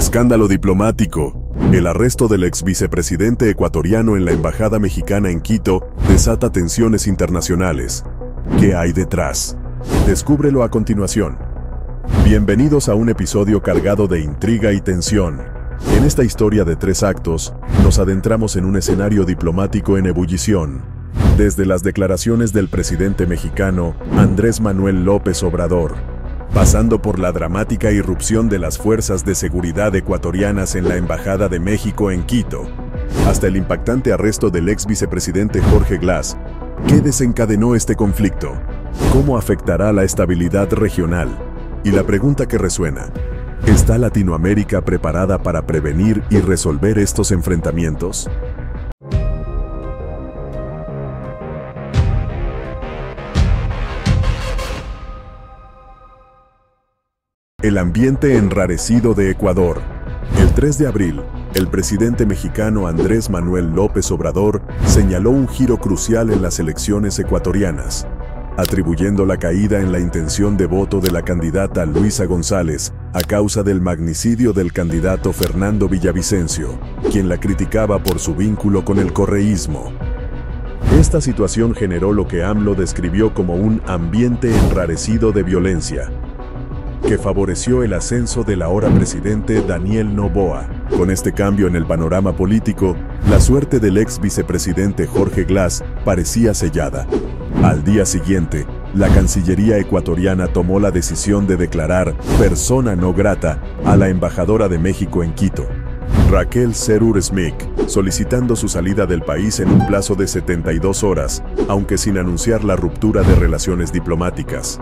Escándalo diplomático. El arresto del ex vicepresidente ecuatoriano en la embajada mexicana en Quito desata tensiones internacionales. ¿Qué hay detrás? Descúbrelo a continuación. Bienvenidos a un episodio cargado de intriga y tensión. En esta historia de 3 actos, nos adentramos en un escenario diplomático en ebullición. Desde las declaraciones del presidente mexicano, Andrés Manuel López Obrador, pasando por la dramática irrupción de las fuerzas de seguridad ecuatorianas en la Embajada de México en Quito, hasta el impactante arresto del ex vicepresidente Jorge Glas. ¿Qué desencadenó este conflicto? ¿Cómo afectará la estabilidad regional? Y la pregunta que resuena: ¿está Latinoamérica preparada para prevenir y resolver estos enfrentamientos? El ambiente enrarecido de Ecuador. El 3 de abril, el presidente mexicano Andrés Manuel López Obrador señaló un giro crucial en las elecciones ecuatorianas, atribuyendo la caída en la intención de voto de la candidata Luisa González a causa del magnicidio del candidato Fernando Villavicencio, quien la criticaba por su vínculo con el correísmo. Esta situación generó lo que AMLO describió como un ambiente enrarecido de violencia, que favoreció el ascenso del ahora presidente Daniel Noboa. Con este cambio en el panorama político, la suerte del ex vicepresidente Jorge Glas parecía sellada. Al día siguiente, la Cancillería ecuatoriana tomó la decisión de declarar persona no grata a la embajadora de México en Quito, Raquel Serur Smith, solicitando su salida del país en un plazo de 72 horas, aunque sin anunciar la ruptura de relaciones diplomáticas.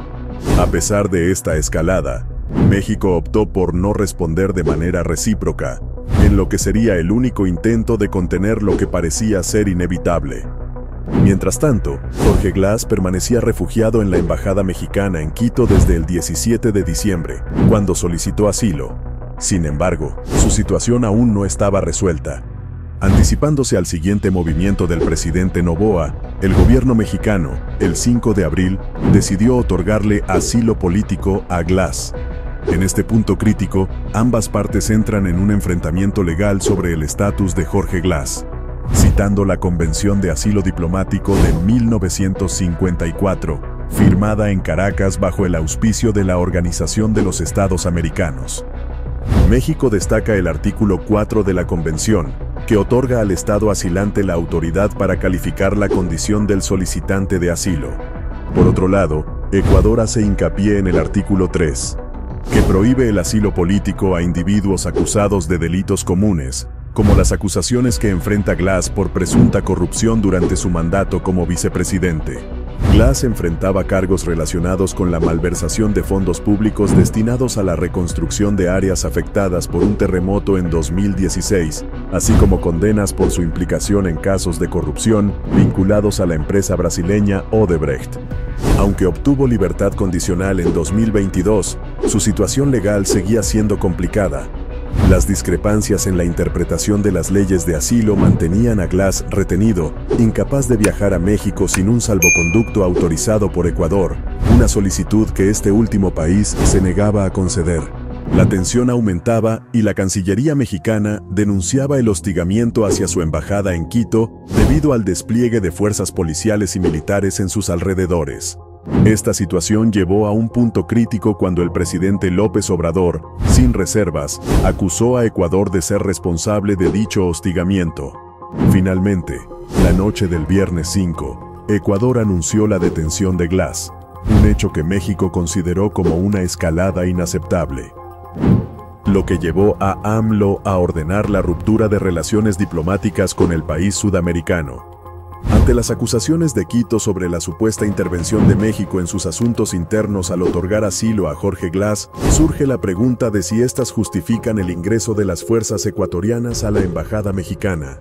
A pesar de esta escalada, México optó por no responder de manera recíproca, en lo que sería el único intento de contener lo que parecía ser inevitable. Mientras tanto, Jorge Glas permanecía refugiado en la embajada mexicana en Quito desde el 17 de diciembre, cuando solicitó asilo. Sin embargo, su situación aún no estaba resuelta. Anticipándose al siguiente movimiento del presidente Noboa, el gobierno mexicano, el 5 de abril, decidió otorgarle asilo político a Glas. En este punto crítico, ambas partes entran en un enfrentamiento legal sobre el estatus de Jorge Glas. Citando la Convención de Asilo Diplomático de 1954, firmada en Caracas bajo el auspicio de la Organización de los Estados Americanos. México destaca el artículo 4 de la Convención, que otorga al Estado asilante la autoridad para calificar la condición del solicitante de asilo. Por otro lado, Ecuador hace hincapié en el artículo 3, que prohíbe el asilo político a individuos acusados de delitos comunes, como las acusaciones que enfrenta Glas por presunta corrupción durante su mandato como vicepresidente. Glas enfrentaba cargos relacionados con la malversación de fondos públicos destinados a la reconstrucción de áreas afectadas por un terremoto en 2016, así como condenas por su implicación en casos de corrupción vinculados a la empresa brasileña Odebrecht. Aunque obtuvo libertad condicional en 2022, su situación legal seguía siendo complicada. Las discrepancias en la interpretación de las leyes de asilo mantenían a Glas retenido, incapaz de viajar a México sin un salvoconducto autorizado por Ecuador, una solicitud que este último país se negaba a conceder. La tensión aumentaba y la Cancillería mexicana denunciaba el hostigamiento hacia su embajada en Quito debido al despliegue de fuerzas policiales y militares en sus alrededores. Esta situación llevó a un punto crítico cuando el presidente López Obrador, sin reservas, acusó a Ecuador de ser responsable de dicho hostigamiento. Finalmente, la noche del viernes 5, Ecuador anunció la detención de Glas, un hecho que México consideró como una escalada inaceptable, lo que llevó a AMLO a ordenar la ruptura de relaciones diplomáticas con el país sudamericano. Ante las acusaciones de Quito sobre la supuesta intervención de México en sus asuntos internos al otorgar asilo a Jorge Glas, surge la pregunta de si estas justifican el ingreso de las fuerzas ecuatorianas a la embajada mexicana.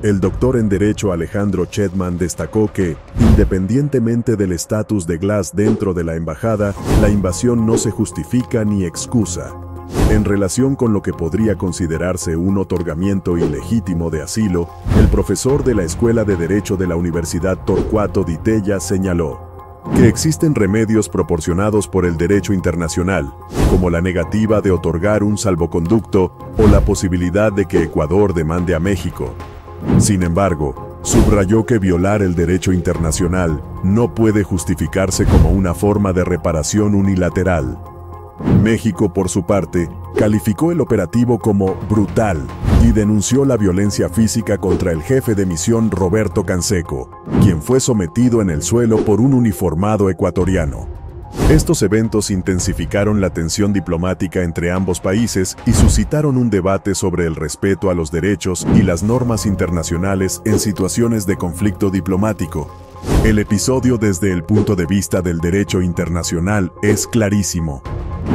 El doctor en Derecho Alejandro Chetman destacó que, independientemente del estatus de Glas dentro de la embajada, la invasión no se justifica ni excusa. En relación con lo que podría considerarse un otorgamiento ilegítimo de asilo, el profesor de la Escuela de Derecho de la Universidad Torcuato Di Tella señaló: que existen remedios proporcionados por el derecho internacional, como la negativa de otorgar un salvoconducto o la posibilidad de que Ecuador demande a México. Sin embargo, subrayó que violar el derecho internacional no puede justificarse como una forma de reparación unilateral. México, por su parte, calificó el operativo como brutal y denunció la violencia física contra el jefe de misión Roberto Canseco, quien fue sometido en el suelo por un uniformado ecuatoriano. Estos eventos intensificaron la tensión diplomática entre ambos países y suscitaron un debate sobre el respeto a los derechos y las normas internacionales en situaciones de conflicto diplomático. El episodio desde el punto de vista del derecho internacional es clarísimo.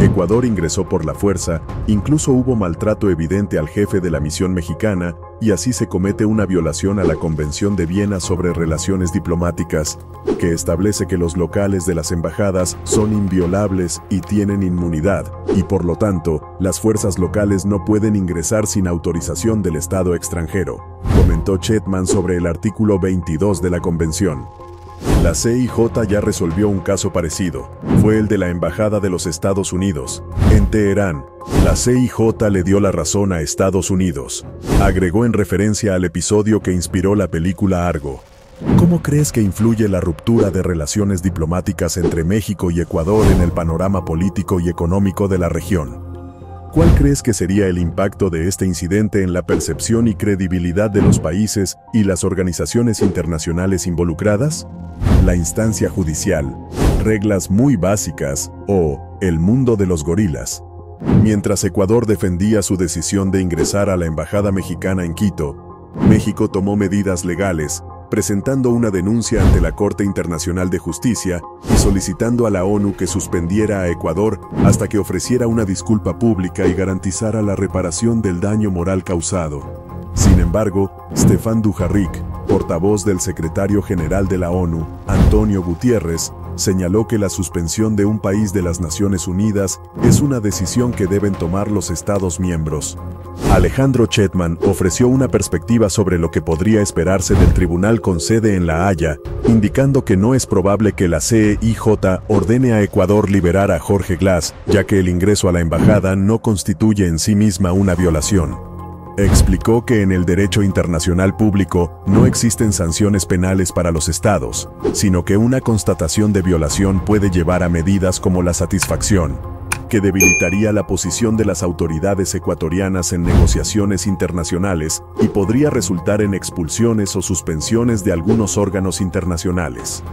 Ecuador ingresó por la fuerza, incluso hubo maltrato evidente al jefe de la misión mexicana, y así se comete una violación a la Convención de Viena sobre Relaciones Diplomáticas, que establece que los locales de las embajadas son inviolables y tienen inmunidad, y por lo tanto, las fuerzas locales no pueden ingresar sin autorización del Estado extranjero, comentó Chetman sobre el artículo 22 de la Convención. La CIJ ya resolvió un caso parecido, fue el de la Embajada de los Estados Unidos. En Teherán, la CIJ le dio la razón a Estados Unidos, agregó en referencia al episodio que inspiró la película Argo. ¿Cómo crees que influye la ruptura de relaciones diplomáticas entre México y Ecuador en el panorama político y económico de la región? ¿Cuál crees que sería el impacto de este incidente en la percepción y credibilidad de los países y las organizaciones internacionales involucradas? La instancia judicial, reglas muy básicas o el mundo de los gorilas. Mientras Ecuador defendía su decisión de ingresar a la embajada mexicana en Quito, México tomó medidas legales, presentando una denuncia ante la Corte Internacional de Justicia y solicitando a la ONU que suspendiera a Ecuador hasta que ofreciera una disculpa pública y garantizara la reparación del daño moral causado. Sin embargo, Stefan Dujarric, portavoz del secretario general de la ONU, Antonio Gutiérrez, señaló que la suspensión de un país de las Naciones Unidas es una decisión que deben tomar los Estados miembros. Alejandro Chetman ofreció una perspectiva sobre lo que podría esperarse del tribunal con sede en La Haya, indicando que no es probable que la CIJ ordene a Ecuador liberar a Jorge Glass, ya que el ingreso a la embajada no constituye en sí misma una violación. Explicó que en el derecho internacional público no existen sanciones penales para los estados, sino que una constatación de violación puede llevar a medidas como la satisfacción, que debilitaría la posición de las autoridades ecuatorianas en negociaciones internacionales y podría resultar en expulsiones o suspensiones de algunos órganos internacionales.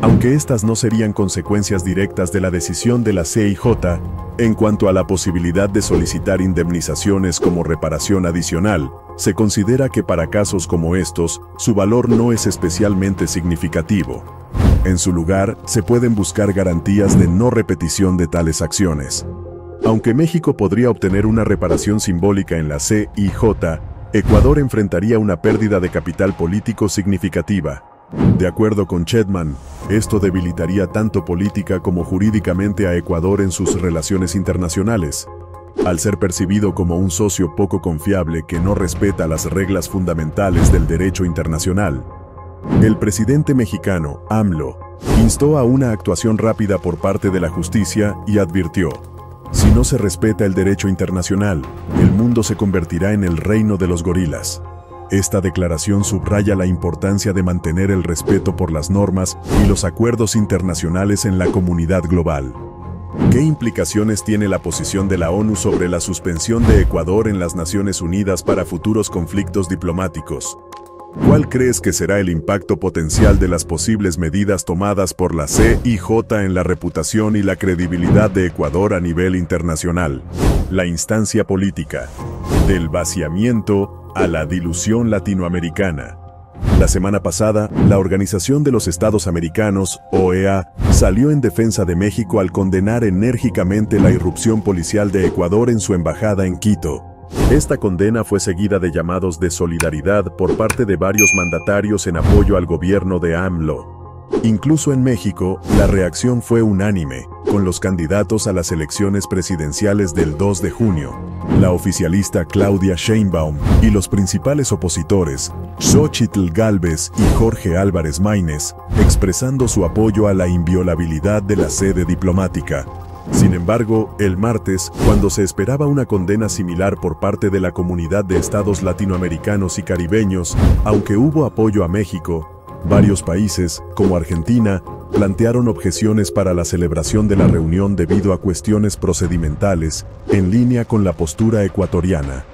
Aunque estas no serían consecuencias directas de la decisión de la CIJ, en cuanto a la posibilidad de solicitar indemnizaciones como reparación adicional, se considera que para casos como estos, su valor no es especialmente significativo. En su lugar, se pueden buscar garantías de no repetición de tales acciones. Aunque México podría obtener una reparación simbólica en la CIJ, Ecuador enfrentaría una pérdida de capital político significativa. De acuerdo con Chetman, esto debilitaría tanto política como jurídicamente a Ecuador en sus relaciones internacionales, al ser percibido como un socio poco confiable que no respeta las reglas fundamentales del derecho internacional. El presidente mexicano, AMLO, instó a una actuación rápida por parte de la justicia y advirtió: si no se respeta el derecho internacional, el mundo se convertirá en el reino de los gorilas. Esta declaración subraya la importancia de mantener el respeto por las normas y los acuerdos internacionales en la comunidad global. ¿Qué implicaciones tiene la posición de la ONU sobre la suspensión de Ecuador en las Naciones Unidas para futuros conflictos diplomáticos? ¿Cuál crees que será el impacto potencial de las posibles medidas tomadas por la CIJ en la reputación y la credibilidad de Ecuador a nivel internacional? La instancia política. Del vaciamiento a la dilución latinoamericana. La semana pasada, la Organización de los Estados Americanos, OEA, salió en defensa de México al condenar enérgicamente la irrupción policial de Ecuador en su embajada en Quito. Esta condena fue seguida de llamados de solidaridad por parte de varios mandatarios en apoyo al gobierno de AMLO. Incluso en México, la reacción fue unánime, con los candidatos a las elecciones presidenciales del 2 de junio, la oficialista Claudia Sheinbaum y los principales opositores, Xóchitl Gálvez y Jorge Álvarez Maínez, expresando su apoyo a la inviolabilidad de la sede diplomática. Sin embargo, el martes, cuando se esperaba una condena similar por parte de la comunidad de estados latinoamericanos y caribeños, aunque hubo apoyo a México, varios países, como Argentina, plantearon objeciones para la celebración de la reunión debido a cuestiones procedimentales, en línea con la postura ecuatoriana.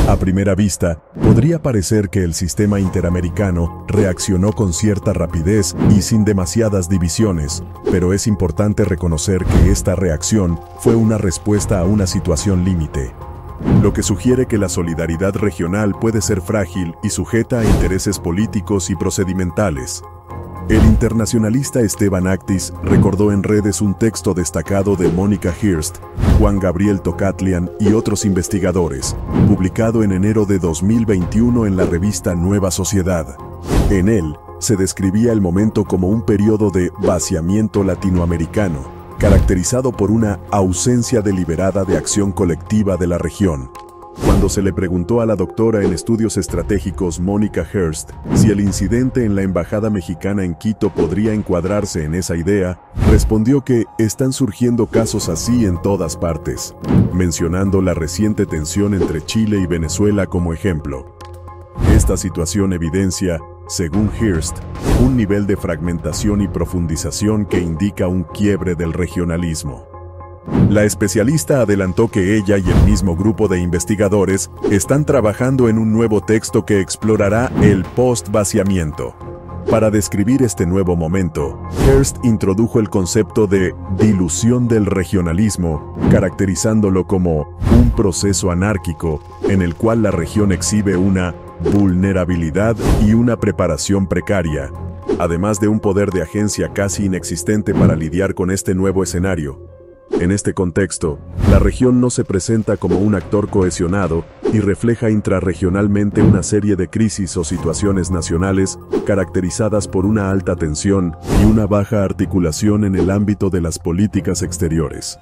A primera vista, podría parecer que el sistema interamericano reaccionó con cierta rapidez y sin demasiadas divisiones, pero es importante reconocer que esta reacción fue una respuesta a una situación límite, lo que sugiere que la solidaridad regional puede ser frágil y sujeta a intereses políticos y procedimentales. El internacionalista Esteban Actis recordó en redes un texto destacado de Mónica Hearst, Juan Gabriel Tocatlian y otros investigadores, publicado en enero de 2021 en la revista Nueva Sociedad. En él, se describía el momento como un periodo de vaciamiento latinoamericano, caracterizado por una ausencia deliberada de acción colectiva de la región. Cuando se le preguntó a la doctora en estudios estratégicos Mónica Hearst si el incidente en la embajada mexicana en Quito podría encuadrarse en esa idea, respondió que están surgiendo casos así en todas partes, mencionando la reciente tensión entre Chile y Venezuela como ejemplo. Esta situación evidencia, según Hearst, un nivel de fragmentación y profundización que indica un quiebre del regionalismo. La especialista adelantó que ella y el mismo grupo de investigadores están trabajando en un nuevo texto que explorará el post-vaciamiento. Para describir este nuevo momento, Hearst introdujo el concepto de dilución del regionalismo, caracterizándolo como un proceso anárquico en el cual la región exhibe una vulnerabilidad y una preparación precaria, además de un poder de agencia casi inexistente para lidiar con este nuevo escenario. En este contexto, la región no se presenta como un actor cohesionado y refleja intrarregionalmente una serie de crisis o situaciones nacionales caracterizadas por una alta tensión y una baja articulación en el ámbito de las políticas exteriores.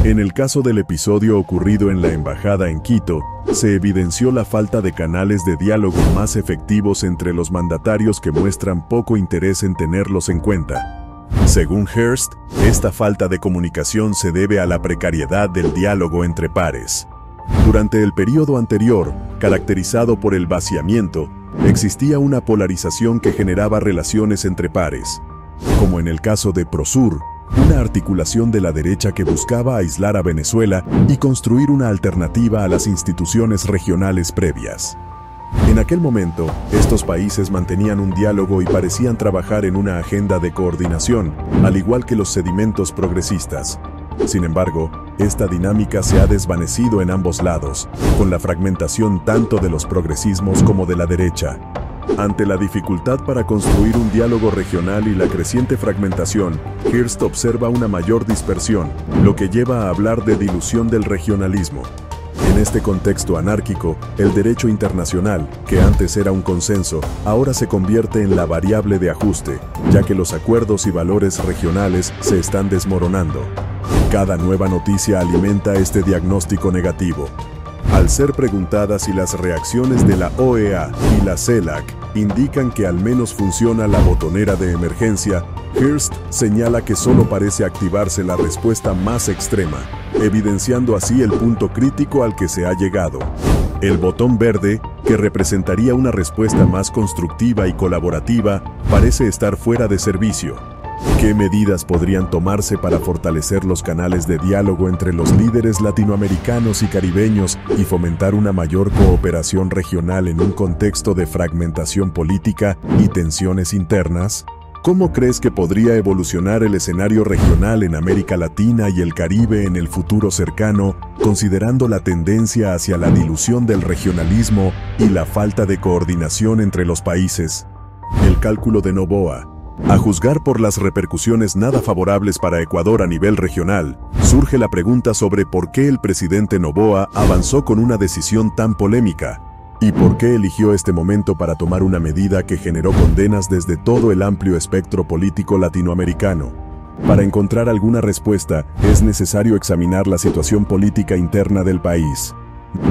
En el caso del episodio ocurrido en la embajada en Quito, se evidenció la falta de canales de diálogo más efectivos entre los mandatarios que muestran poco interés en tenerlos en cuenta. Según Hearst, esta falta de comunicación se debe a la precariedad del diálogo entre pares. Durante el periodo anterior, caracterizado por el vaciamiento, existía una polarización que generaba relaciones entre pares, como en el caso de Prosur, una articulación de la derecha que buscaba aislar a Venezuela y construir una alternativa a las instituciones regionales previas. En aquel momento, estos países mantenían un diálogo y parecían trabajar en una agenda de coordinación, al igual que los sedimentos progresistas. Sin embargo, esta dinámica se ha desvanecido en ambos lados, con la fragmentación tanto de los progresismos como de la derecha. Ante la dificultad para construir un diálogo regional y la creciente fragmentación, Hearst observa una mayor dispersión, lo que lleva a hablar de dilución del regionalismo. En este contexto anárquico, el derecho internacional, que antes era un consenso, ahora se convierte en la variable de ajuste, ya que los acuerdos y valores regionales se están desmoronando. Cada nueva noticia alimenta este diagnóstico negativo. Al ser preguntadas si las reacciones de la OEA y la CELAC indican que al menos funciona la botonera de emergencia, Hearst señala que solo parece activarse la respuesta más extrema, evidenciando así el punto crítico al que se ha llegado. El botón verde, que representaría una respuesta más constructiva y colaborativa, parece estar fuera de servicio. ¿Qué medidas podrían tomarse para fortalecer los canales de diálogo entre los líderes latinoamericanos y caribeños y fomentar una mayor cooperación regional en un contexto de fragmentación política y tensiones internas? ¿Cómo crees que podría evolucionar el escenario regional en América Latina y el Caribe en el futuro cercano, considerando la tendencia hacia la dilución del regionalismo y la falta de coordinación entre los países? El cálculo de Noboa. A juzgar por las repercusiones nada favorables para Ecuador a nivel regional, surge la pregunta sobre por qué el presidente Noboa avanzó con una decisión tan polémica. ¿Y por qué eligió este momento para tomar una medida que generó condenas desde todo el amplio espectro político latinoamericano? Para encontrar alguna respuesta, es necesario examinar la situación política interna del país.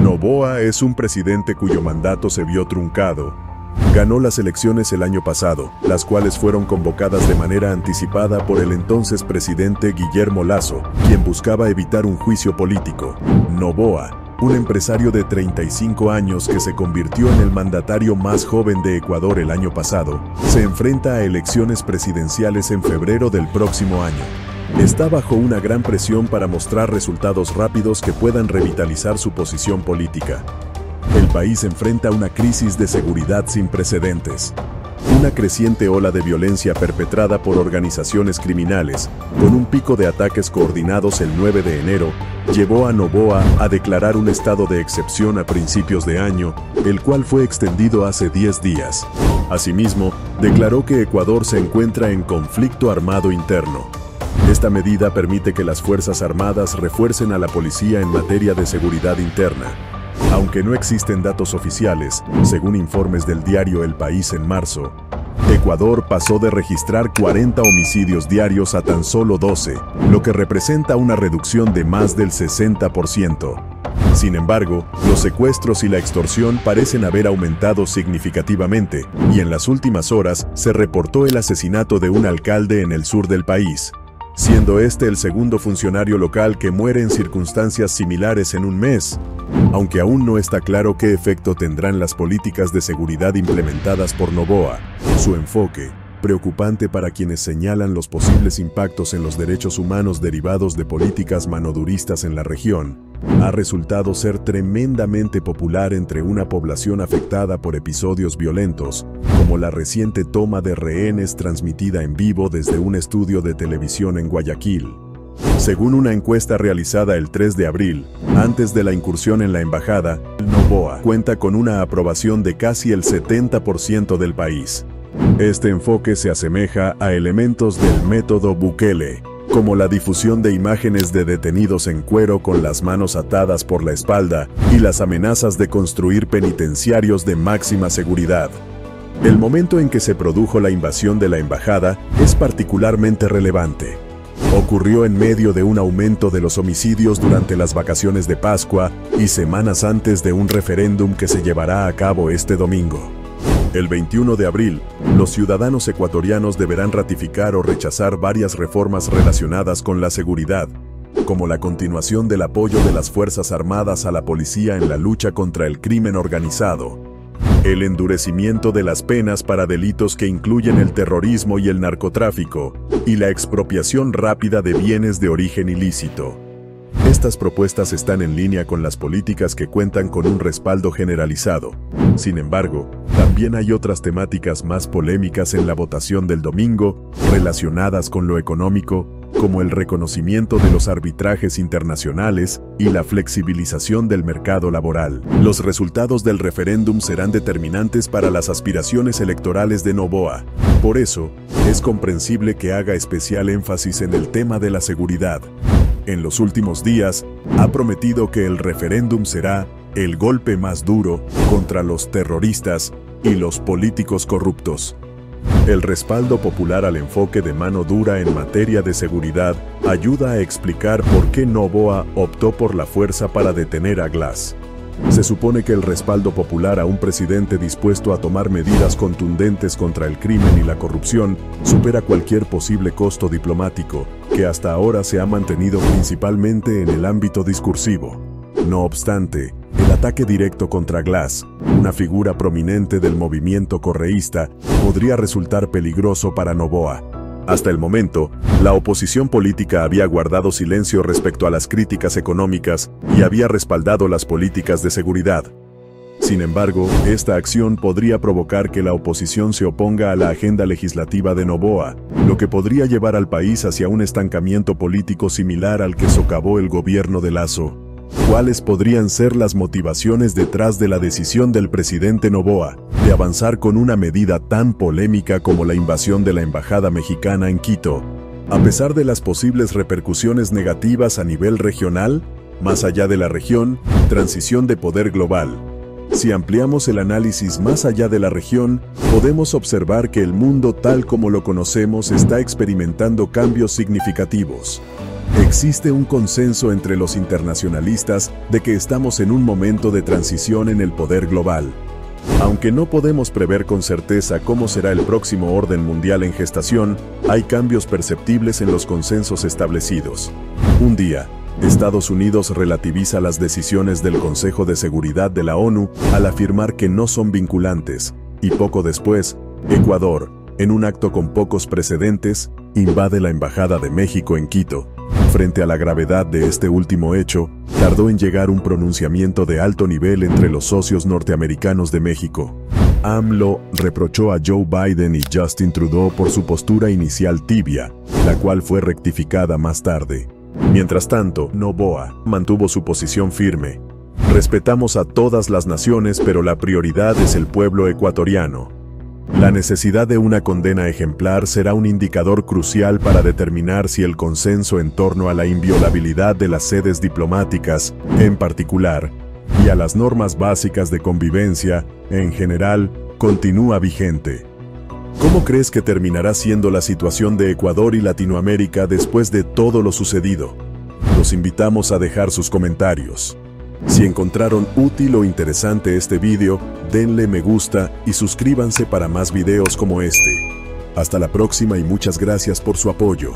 Noboa es un presidente cuyo mandato se vio truncado. Ganó las elecciones el año pasado, las cuales fueron convocadas de manera anticipada por el entonces presidente Guillermo Lasso, quien buscaba evitar un juicio político. Noboa, un empresario de 35 años que se convirtió en el mandatario más joven de Ecuador el año pasado, se enfrenta a elecciones presidenciales en febrero del próximo año. Está bajo una gran presión para mostrar resultados rápidos que puedan revitalizar su posición política. El país enfrenta una crisis de seguridad sin precedentes. Una creciente ola de violencia perpetrada por organizaciones criminales, con un pico de ataques coordinados el 9 de enero, llevó a Noboa a declarar un estado de excepción a principios de año, el cual fue extendido hace 10 días. Asimismo, declaró que Ecuador se encuentra en conflicto armado interno. Esta medida permite que las Fuerzas Armadas refuercen a la policía en materia de seguridad interna. Aunque no existen datos oficiales, según informes del diario El País en marzo, Ecuador pasó de registrar 40 homicidios diarios a tan solo 12, lo que representa una reducción de más del 60%. Sin embargo, los secuestros y la extorsión parecen haber aumentado significativamente, y en las últimas horas se reportó el asesinato de un alcalde en el sur del país, siendo este el segundo funcionario local que muere en circunstancias similares en un mes. Aunque aún no está claro qué efecto tendrán las políticas de seguridad implementadas por Noboa, su enfoque, preocupante para quienes señalan los posibles impactos en los derechos humanos derivados de políticas manoduristas en la región, ha resultado ser tremendamente popular entre una población afectada por episodios violentos, como la reciente toma de rehenes transmitida en vivo desde un estudio de televisión en Guayaquil. Según una encuesta realizada el 3 de abril, antes de la incursión en la embajada, Noboa cuenta con una aprobación de casi el 70% del país. Este enfoque se asemeja a elementos del método Bukele, como la difusión de imágenes de detenidos en cuero con las manos atadas por la espalda y las amenazas de construir penitenciarios de máxima seguridad. El momento en que se produjo la invasión de la embajada es particularmente relevante. Ocurrió en medio de un aumento de los homicidios durante las vacaciones de Pascua y semanas antes de un referéndum que se llevará a cabo este domingo. El 21 de abril, los ciudadanos ecuatorianos deberán ratificar o rechazar varias reformas relacionadas con la seguridad, como la continuación del apoyo de las Fuerzas Armadas a la policía en la lucha contra el crimen organizado, el endurecimiento de las penas para delitos que incluyen el terrorismo y el narcotráfico, y la expropiación rápida de bienes de origen ilícito. Estas propuestas están en línea con las políticas que cuentan con un respaldo generalizado. Sin embargo, también hay otras temáticas más polémicas en la votación del domingo, relacionadas con lo económico, como el reconocimiento de los arbitrajes internacionales y la flexibilización del mercado laboral. Los resultados del referéndum serán determinantes para las aspiraciones electorales de Noboa. Por eso, es comprensible que haga especial énfasis en el tema de la seguridad. En los últimos días, ha prometido que el referéndum será el golpe más duro contra los terroristas y los políticos corruptos. El respaldo popular al enfoque de mano dura en materia de seguridad ayuda a explicar por qué Noboa optó por la fuerza para detener a Glass. Se supone que el respaldo popular a un presidente dispuesto a tomar medidas contundentes contra el crimen y la corrupción supera cualquier posible costo diplomático, que hasta ahora se ha mantenido principalmente en el ámbito discursivo. No obstante, el ataque directo contra Glass, una figura prominente del movimiento correísta, podría resultar peligroso para Noboa. Hasta el momento, la oposición política había guardado silencio respecto a las críticas económicas y había respaldado las políticas de seguridad. Sin embargo, esta acción podría provocar que la oposición se oponga a la agenda legislativa de Noboa, lo que podría llevar al país hacia un estancamiento político similar al que socavó el gobierno de Lasso. ¿Cuáles podrían ser las motivaciones detrás de la decisión del presidente Noboa de avanzar con una medida tan polémica como la invasión de la embajada mexicana en Quito? A pesar de las posibles repercusiones negativas a nivel regional, más allá de la región, transición de poder global. Si ampliamos el análisis más allá de la región, podemos observar que el mundo tal como lo conocemos está experimentando cambios significativos. Existe un consenso entre los internacionalistas de que estamos en un momento de transición en el poder global. Aunque no podemos prever con certeza cómo será el próximo orden mundial en gestación, hay cambios perceptibles en los consensos establecidos. Un día, Estados Unidos relativiza las decisiones del Consejo de Seguridad de la ONU al afirmar que no son vinculantes, y poco después, Ecuador, en un acto con pocos precedentes, invade la Embajada de México en Quito. Frente a la gravedad de este último hecho, tardó en llegar un pronunciamiento de alto nivel entre los socios norteamericanos de México. AMLO reprochó a Joe Biden y Justin Trudeau por su postura inicial tibia, la cual fue rectificada más tarde. Mientras tanto, Noboa mantuvo su posición firme. Respetamos a todas las naciones, pero la prioridad es el pueblo ecuatoriano. La necesidad de una condena ejemplar será un indicador crucial para determinar si el consenso en torno a la inviolabilidad de las sedes diplomáticas, en particular, y a las normas básicas de convivencia, en general, continúa vigente. ¿Cómo crees que terminará siendo la situación de Ecuador y Latinoamérica después de todo lo sucedido? Los invitamos a dejar sus comentarios. Si encontraron útil o interesante este video, denle me gusta y suscríbanse para más videos como este. Hasta la próxima y muchas gracias por su apoyo.